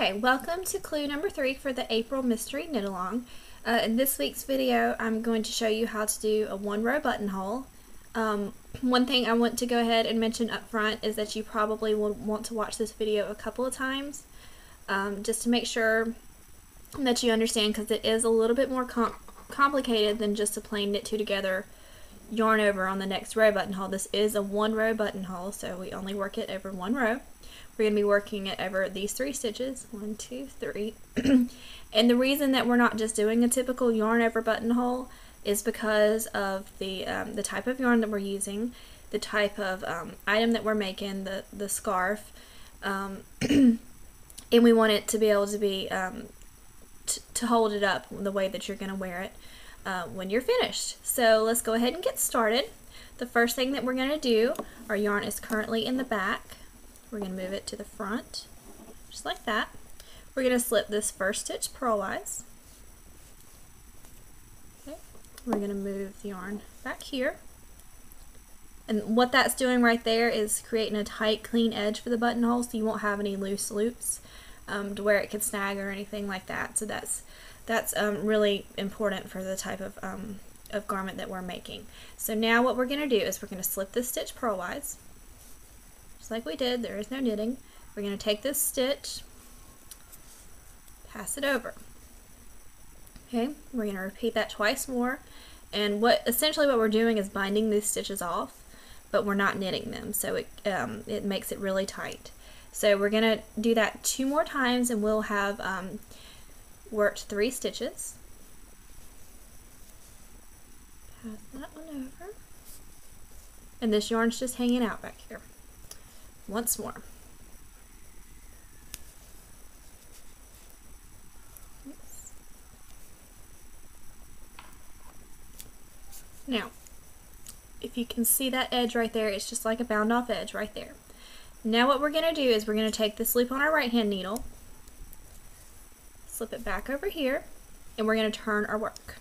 Okay, welcome to clue number 3 for the April Mystery Knit Along. In this week's video, I'm going to show you how to do a one-row buttonhole. One thing I want to go ahead and mention up front is that you probably will want to watch this video a couple of times just to make sure that you understand, because it is a little bit more complicated than just a plain knit two together yarn over on the next row buttonhole. This is a one-row buttonhole, so we only work it over one row. We're going to be working it over these 3 stitches, 1, 2, 3. And the reason that we're not just doing a typical yarn over buttonhole is because of the type of yarn that we're using, the type of item that we're making, the scarf, and we want it to be able to be to hold it up the way that you're going to wear it when you're finished. So let's go ahead and get started. The first thing that we're going to do, our yarn is currently in the back. We're going to move it to the front, just like that. We're going to slip this first stitch purlwise. Okay. We're going to move the yarn back here. And what that's doing right there is creating a tight, clean edge for the buttonhole, so you won't have any loose loops to where it can snag or anything like that. So that's really important for the type of garment that we're making. So now what we're going to do is we're going to slip this stitch purlwise. Just like we did, there is no knitting. We're going to take this stitch, pass it over. Okay, we're going to repeat that twice more, and essentially what we're doing is binding these stitches off, but we're not knitting them, so it makes it really tight. So we're going to do that 2 more times, and we'll have worked 3 stitches. Pass that one over, and this yarn's just hanging out back here. Once more. Oops. Now, if you can see that edge right there, it's just like a bound off edge right there. Now what we're going to do is we're going to take this loop on our right hand needle, slip it back over here, and we're going to turn our work.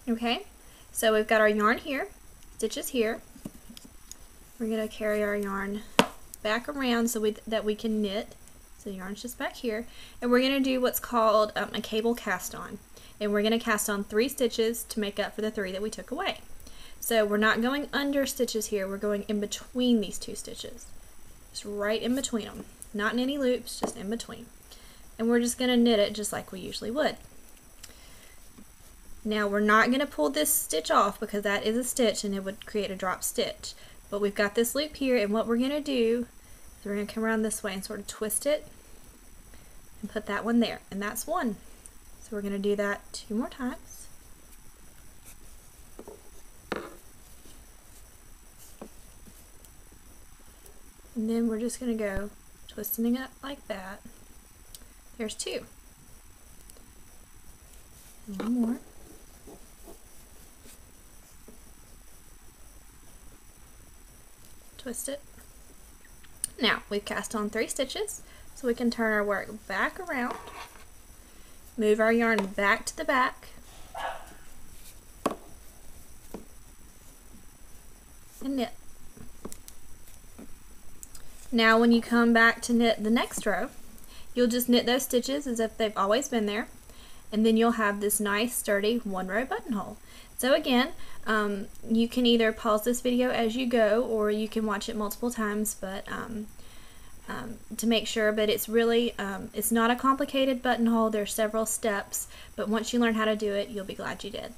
Okay, so we've got our yarn here, stitches here. We're going to carry our yarn back around so that we can knit. So the yarn's just back here, and we're going to do what's called a cable cast on, and we're going to cast on 3 stitches to make up for the 3 that we took away. So we're not going under stitches here, we're going in between these 2 stitches, just right in between them, not in any loops, just in between, and we're just going to knit it just like we usually would. Now we're not going to pull this stitch off because that is a stitch and it would create a drop stitch. But we've got this loop here, and what we're going to do is we're going to come around this way and sort of twist it and put that one there. And that's 1. So we're going to do that 2 more times. And then we're just going to go twisting it like that. There's 2. 1 more. Twist it. Now we've cast on 3 stitches, so we can turn our work back around, move our yarn back to the back, and knit. Now when you come back to knit the next row, you'll just knit those stitches as if they've always been there, and then you'll have this nice sturdy one-row buttonhole. So again, you can either pause this video as you go, or you can watch it multiple times, but to make sure. But it's really, it's not a complicated buttonhole. There's several steps, but once you learn how to do it, you'll be glad you did.